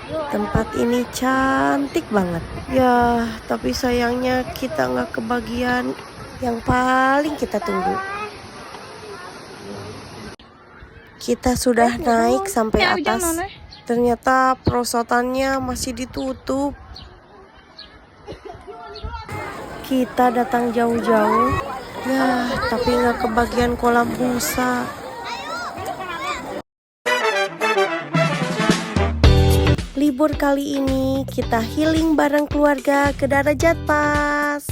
Tempat ini cantik banget. Ya, tapi sayangnya kita nggak kebagian yang paling kita tunggu. Kita sudah naik sampai atas. Ternyata perosotannya masih ditutup. Kita datang jauh-jauh. Ya, tapi nggak kebagian kolam busa. Libur kali ini kita healing bareng keluarga ke Darajat Pas.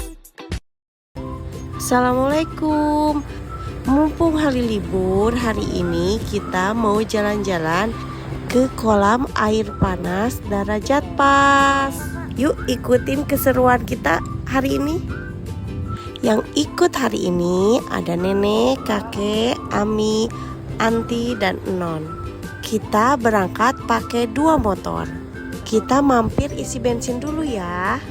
Assalamualaikum. Mumpung hari libur, hari ini kita mau jalan-jalan ke kolam air panas Darajat Pas. Yuk ikutin keseruan kita hari ini. Yang ikut hari ini ada nenek, kakek, Ami, Anti, dan Non. Kita berangkat pakai 2 motor. Kita mampir isi bensin dulu ya.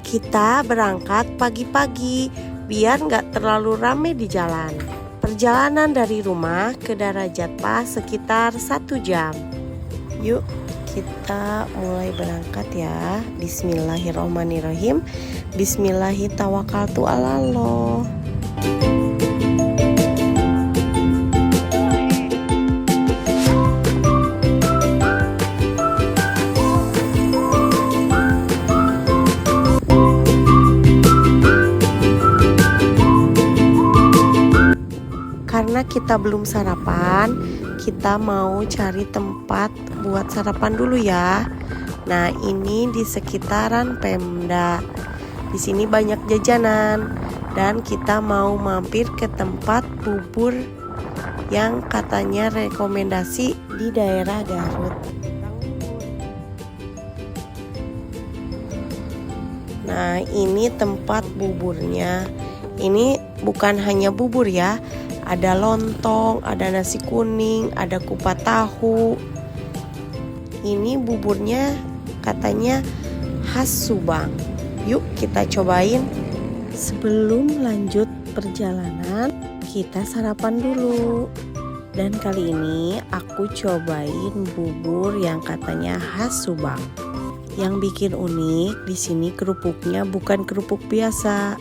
Kita berangkat pagi-pagi biar nggak terlalu rame di jalan. Perjalanan dari rumah ke Darajat Pas sekitar 1 jam. Yuk kita mulai berangkat ya. Bismillahirrahmanirrahim. Bismillahirrahmanirrahim. Karena kita belum sarapan, kita mau cari tempat buat sarapan dulu ya. Nah, ini di sekitaran Pemda. Di sini banyak jajanan dan kita mau mampir ke tempat bubur yang katanya rekomendasi di daerah Garut. Nah, ini tempat buburnya. Ini bukan hanya bubur ya. Ada lontong, ada nasi kuning, ada kupat tahu. Ini buburnya katanya khas Subang. Yuk kita cobain. Sebelum lanjut perjalanan, kita sarapan dulu. Dan kali ini aku cobain bubur yang katanya khas Subang. Yang bikin unik di sini kerupuknya bukan kerupuk biasa,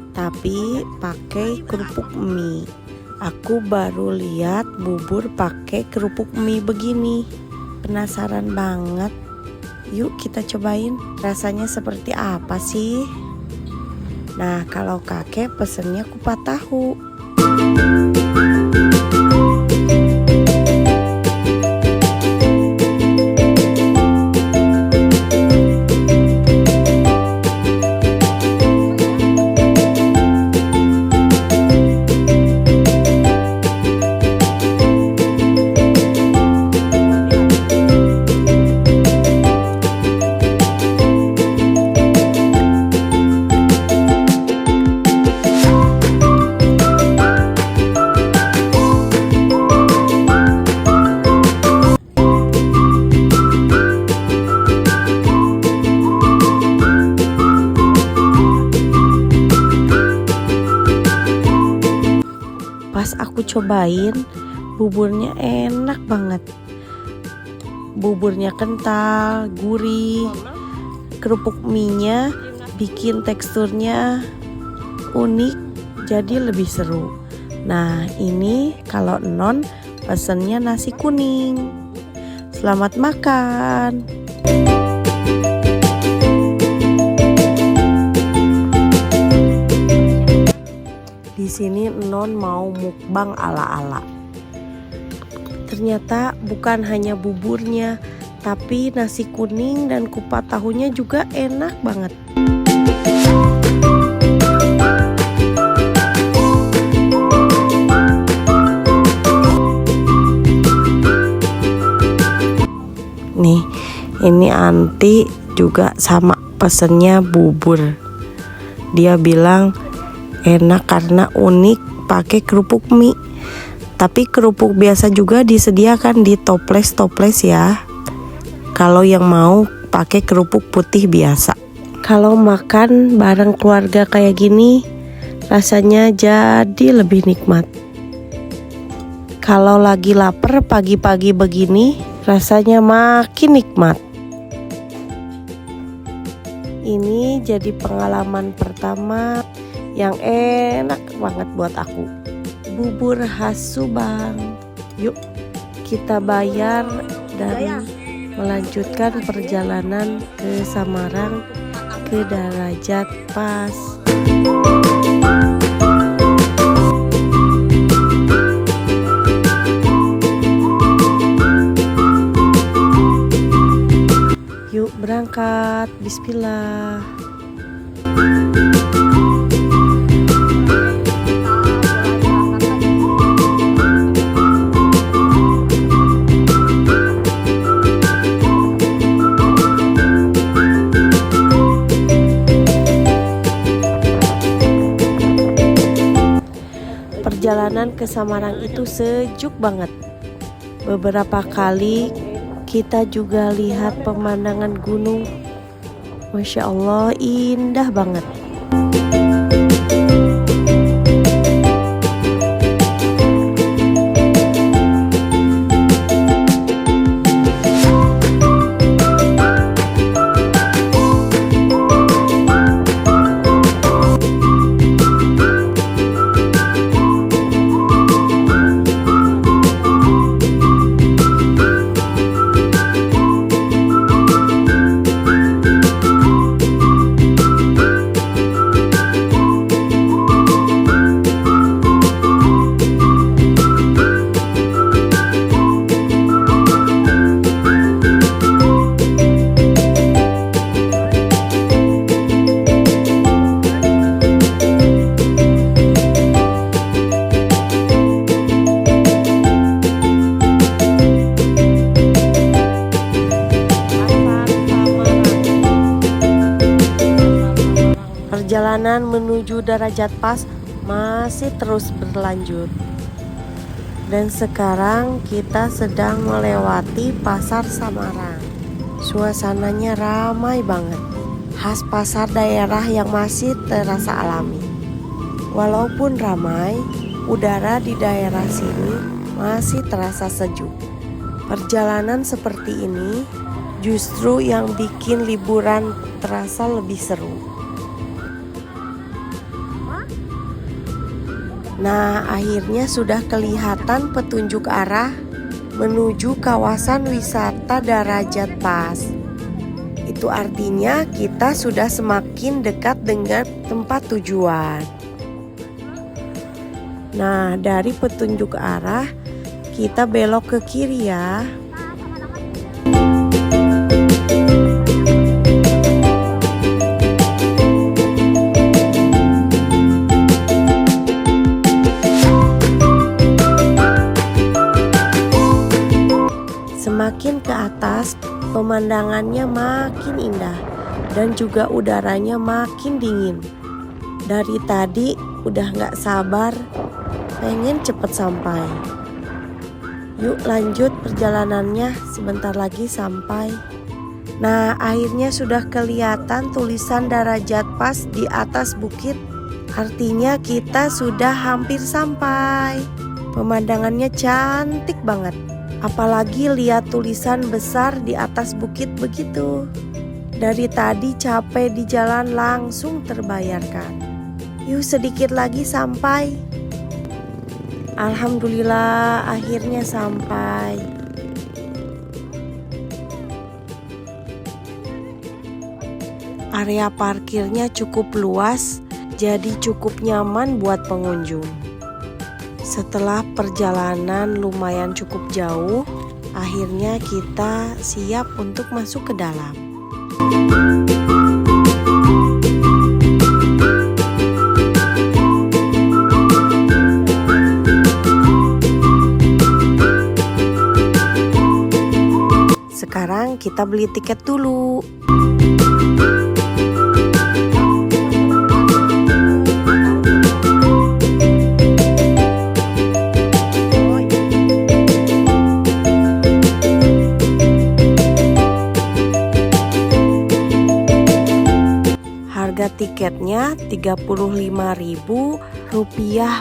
tapi pakai kerupuk mie. Aku baru lihat bubur pakai kerupuk mie begini. Penasaran banget. Yuk kita cobain. Rasanya seperti apa sih? Nah, kalau kakek pesennya kupat tahu. Pas aku cobain, buburnya enak banget. Buburnya kental, gurih. Kerupuk mie-nya bikin teksturnya unik, jadi lebih seru. Nah, ini kalau Non pesennya nasi kuning. Selamat makan. Di sini Non mau mukbang ala-ala. Ternyata bukan hanya buburnya, tapi nasi kuning dan kupat tahunya juga enak banget. Nih, ini Anti juga sama pesennya bubur. Dia bilang enak karena unik pakai kerupuk mie. Tapi kerupuk biasa juga disediakan di toples ya. Kalau yang mau pakai kerupuk putih biasa. Kalau makan bareng keluarga kayak gini, rasanya jadi lebih nikmat. Kalau lagi lapar pagi-pagi begini, rasanya makin nikmat. Ini jadi pengalaman pertama yang enak banget buat aku. Bubur khas Subang. Yuk kita bayar dan melanjutkan perjalanan ke Samarang ke Darajat Pas. Yuk berangkat, bismillah. Perjalanan ke Samarang itu sejuk banget. Beberapa kali kita juga lihat pemandangan gunung. Masya Allah, indah banget. Perjalanan menuju Darajat Pas masih terus berlanjut. Dan sekarang kita sedang melewati Pasar Samarang. Suasananya ramai banget. Khas pasar daerah yang masih terasa alami. Walaupun ramai, udara di daerah sini masih terasa sejuk. Perjalanan seperti ini justru yang bikin liburan terasa lebih seru. Nah, akhirnya sudah kelihatan petunjuk arah menuju kawasan wisata Darajat Pas. Itu artinya kita sudah semakin dekat dengan tempat tujuan. Nah, dari petunjuk arah kita belok ke kiri ya. Semakin ke atas, pemandangannya makin indah dan juga udaranya makin dingin. Dari tadi udah gak sabar, pengen cepet sampai. Yuk lanjut perjalanannya, sebentar lagi sampai. Nah, akhirnya sudah kelihatan tulisan Darajat Pas di atas bukit. Artinya kita sudah hampir sampai. Pemandangannya cantik banget. Apalagi lihat tulisan besar di atas bukit begitu. Dari tadi capek di jalan langsung terbayarkan. Yuk sedikit lagi sampai. Alhamdulillah akhirnya sampai. Area parkirnya cukup luas, jadi cukup nyaman buat pengunjung. Setelah perjalanan lumayan cukup jauh, akhirnya kita siap untuk masuk ke dalam. Sekarang kita beli tiket dulu. Harga tiketnya Rp35.000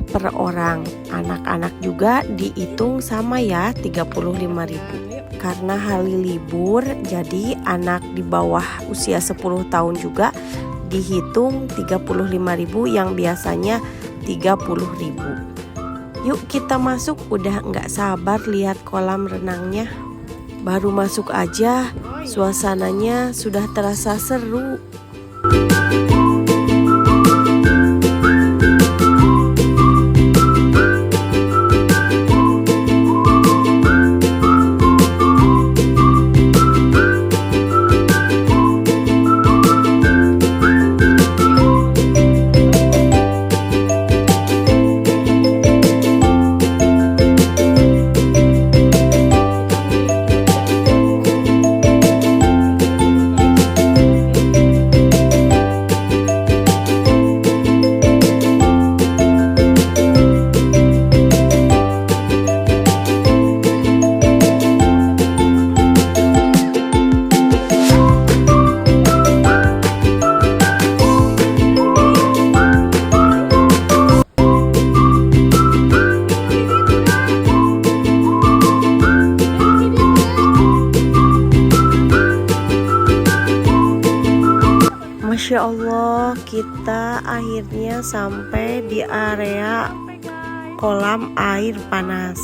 per orang. Anak-anak juga dihitung sama ya, Rp35.000. Karena hari libur, jadi anak di bawah usia 10 tahun juga dihitung 35.000 yang biasanya 30.000. Yuk kita masuk, udah nggak sabar lihat kolam renangnya. Baru masuk aja, suasananya sudah terasa seru. Masya Allah, kita akhirnya sampai di area kolam air panas.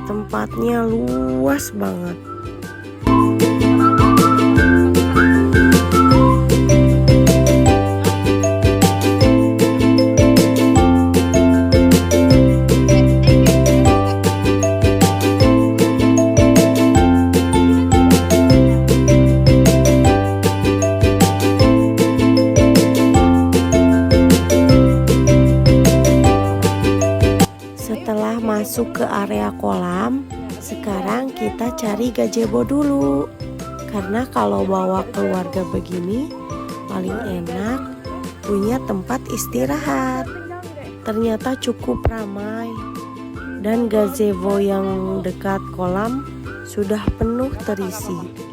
Tempatnya luas banget. Setelah masuk ke area kolam, sekarang kita cari gazebo dulu. Karena kalau bawa keluarga begini, paling enak punya tempat istirahat. Ternyata cukup ramai. Dan gazebo yang dekat kolam sudah penuh terisi.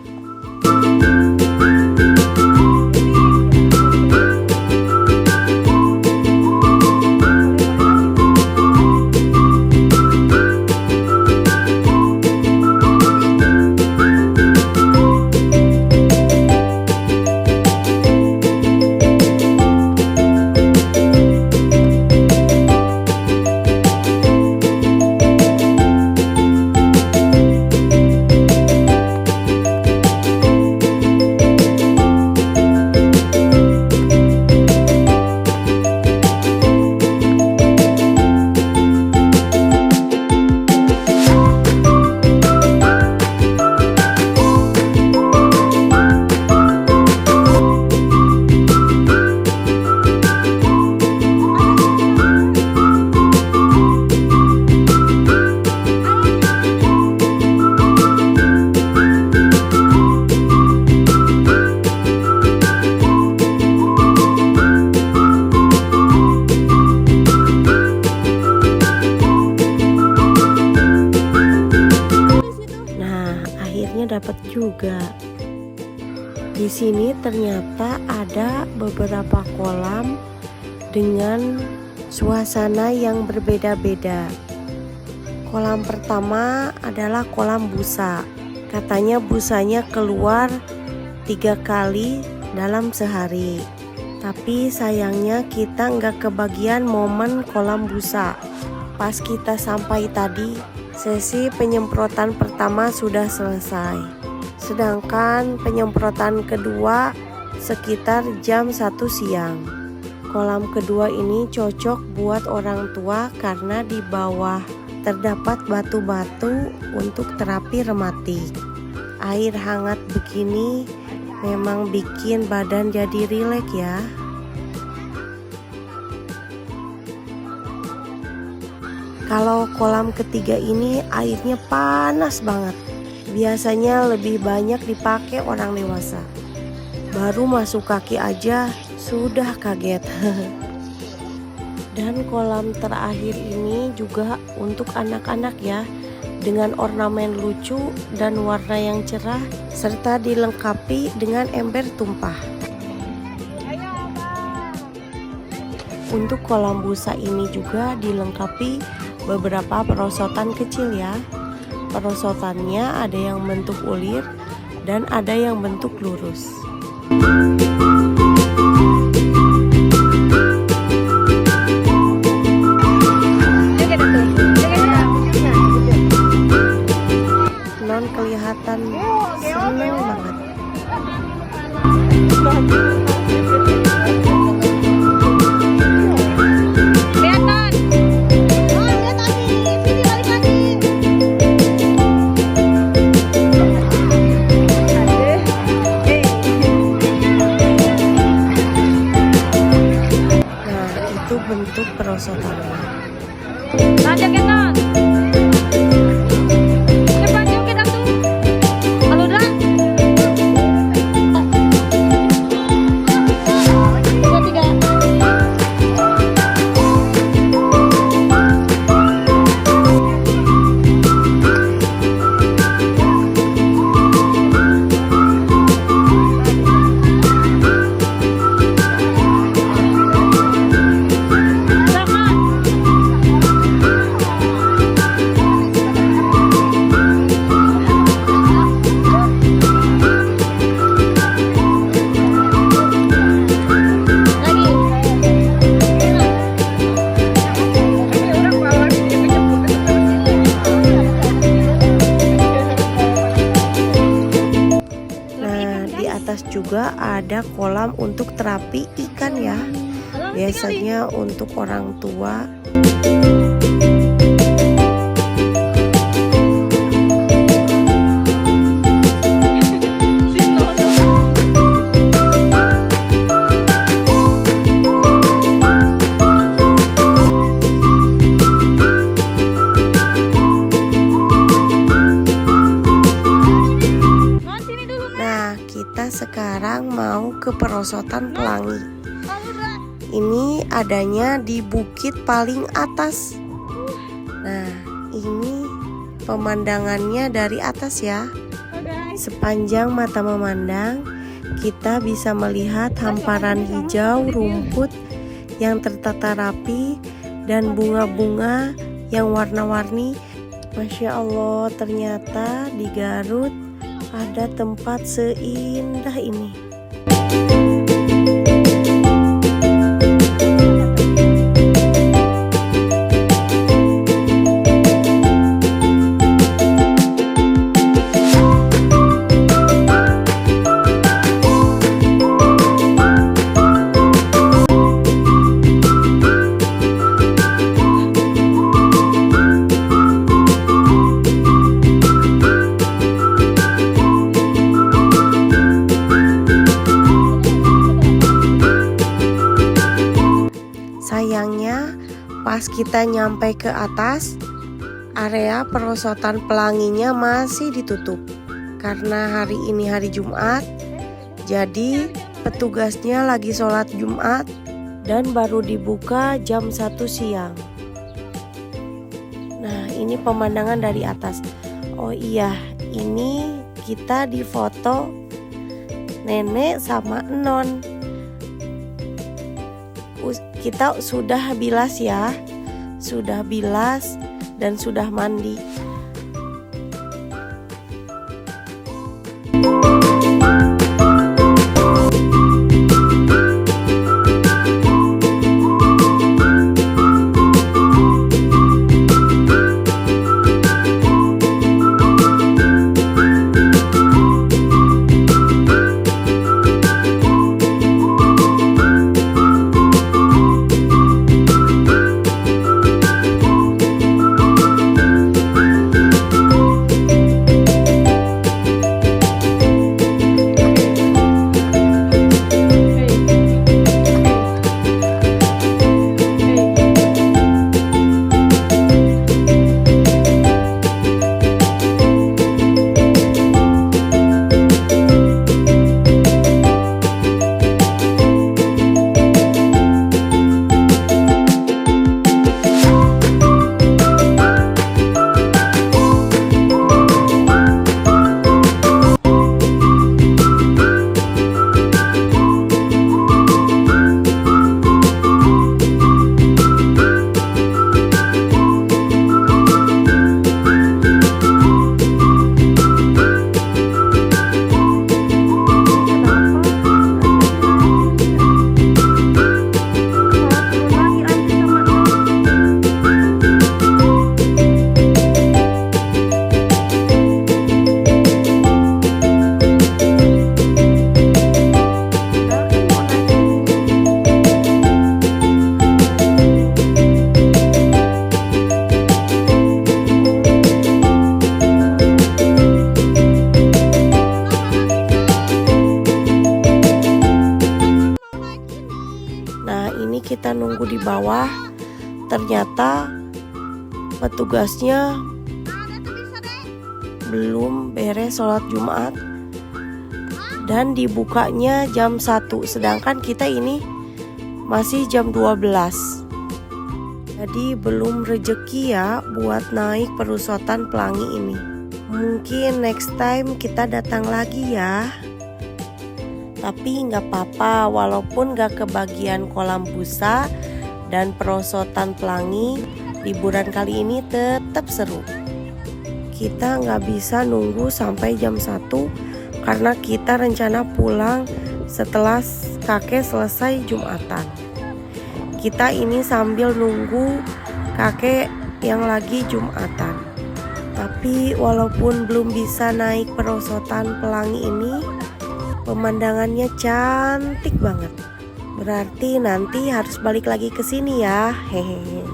Dapat juga. Di sini ternyata ada beberapa kolam dengan suasana yang berbeda-beda. Kolam pertama adalah kolam busa. Katanya busanya keluar 3 kali dalam sehari. Tapi sayangnya kita nggak kebagian momen kolam busa. Pas kita sampai tadi, sesi penyemprotan pertama sudah selesai. Sedangkan penyemprotan kedua sekitar jam 1 siang. Kolam kedua ini cocok buat orang tua karena di bawah terdapat batu-batu untuk terapi rematik. Air hangat begini memang bikin badan jadi rileks ya. Kalau kolam ketiga ini airnya panas banget. Biasanya lebih banyak dipakai orang dewasa. Baru masuk kaki aja sudah kaget. Dan kolam terakhir ini juga untuk anak-anak ya, dengan ornamen lucu dan warna yang cerah serta dilengkapi dengan ember tumpah. Untuk kolam busa ini juga dilengkapi beberapa perosotan kecil ya. Perosotannya ada yang bentuk ulir dan ada yang bentuk lurus. Non kelihatan seneng banget. Bentuk perosotannya. Juga ada kolam untuk terapi ikan ya, biasanya untuk orang tua. Sekarang mau ke perosotan pelangi. Ini adanya di bukit paling atas. Nah, ini pemandangannya dari atas ya. Sepanjang mata memandang, kita bisa melihat hamparan hijau rumput yang tertata rapi dan bunga-bunga yang warna-warni. Masya Allah, ternyata di Garut ada tempat seindah ini. Sayangnya pas kita nyampe ke atas, area perosotan pelanginya masih ditutup karena hari ini hari Jumat. Jadi petugasnya lagi sholat Jumat dan baru dibuka jam 1 siang. Nah, ini pemandangan dari atas. Oh iya, ini kita difoto nenek sama non. Kita sudah bilas ya, sudah bilas dan sudah mandi. kita nunggu di bawah, ternyata petugasnya belum beres sholat Jumat dan dibukanya jam 1, sedangkan kita ini masih jam 12. Jadi belum rezeki ya buat naik perusotan Pelangi ini. Mungkin next time kita datang lagi ya. Tapi nggak apa-apa, walaupun nggak kebagian kolam busa dan perosotan Pelangi, liburan kali ini tetap seru. Kita nggak bisa nunggu sampai jam 1 karena kita rencana pulang setelah kakek selesai Jumatan. Kita ini sambil nunggu kakek yang lagi Jumatan. Tapi walaupun belum bisa naik perosotan Pelangi ini, pemandangannya cantik banget. Berarti nanti harus balik lagi ke sini ya. Hehehe.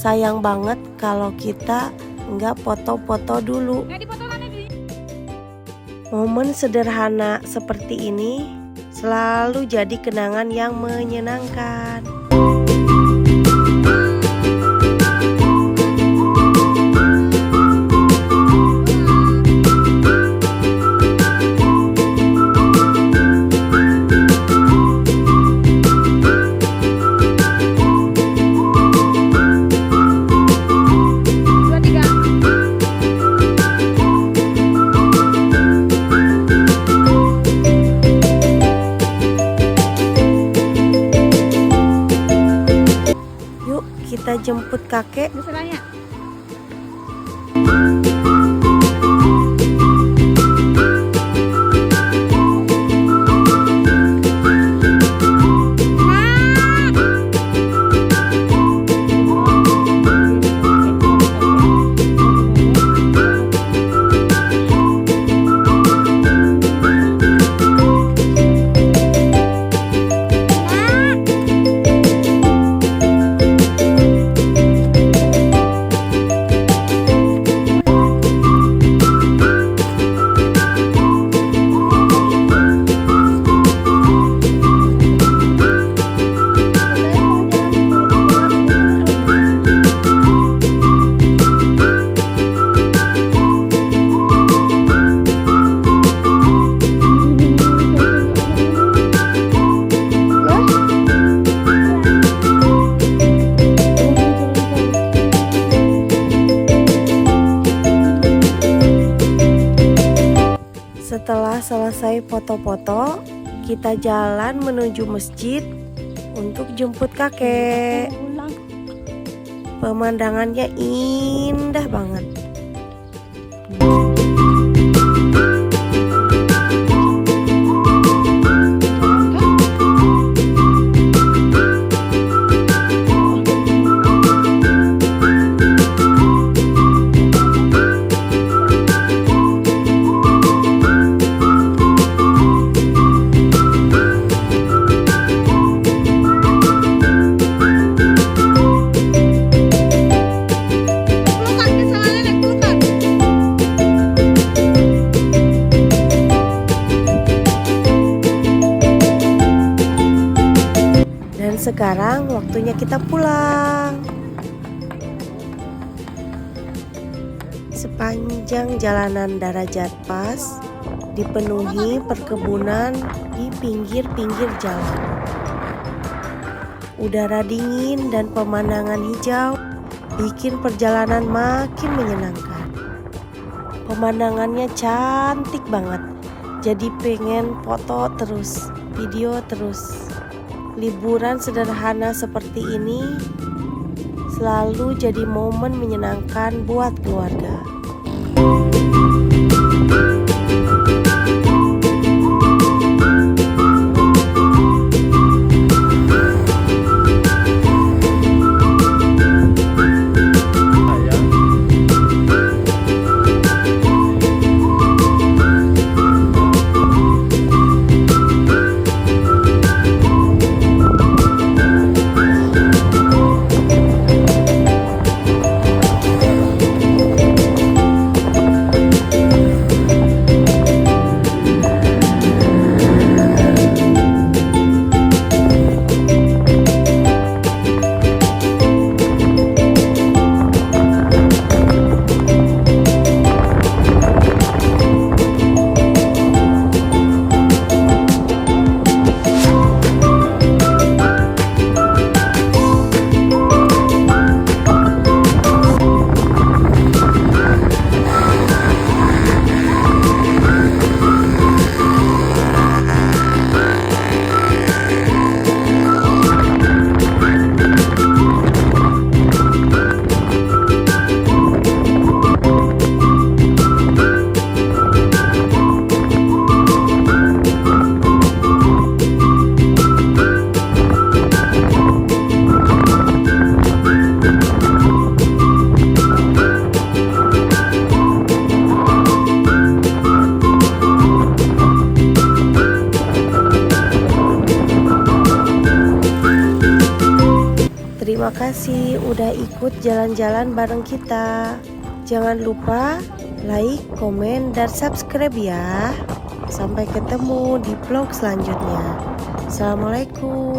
Sayang banget kalau kita nggak foto-foto dulu. Momen sederhana seperti ini selalu jadi kenangan yang menyenangkan. Kita jemput kakek. Setelah selesai foto-foto, kita jalan menuju masjid untuk jemput kakek. Pemandangannya indah banget. Sekarang waktunya kita pulang. Sepanjang jalanan Darajat Pas dipenuhi perkebunan di pinggir-pinggir jalan. Udara dingin dan pemandangan hijau bikin perjalanan makin menyenangkan. Pemandangannya cantik banget. Jadi pengen foto terus, video terus. Liburan sederhana seperti ini selalu jadi momen menyenangkan buat keluarga. Terima kasih udah ikut jalan-jalan bareng kita. Jangan lupa like, komen, dan subscribe ya. Sampai ketemu di vlog selanjutnya. Assalamualaikum.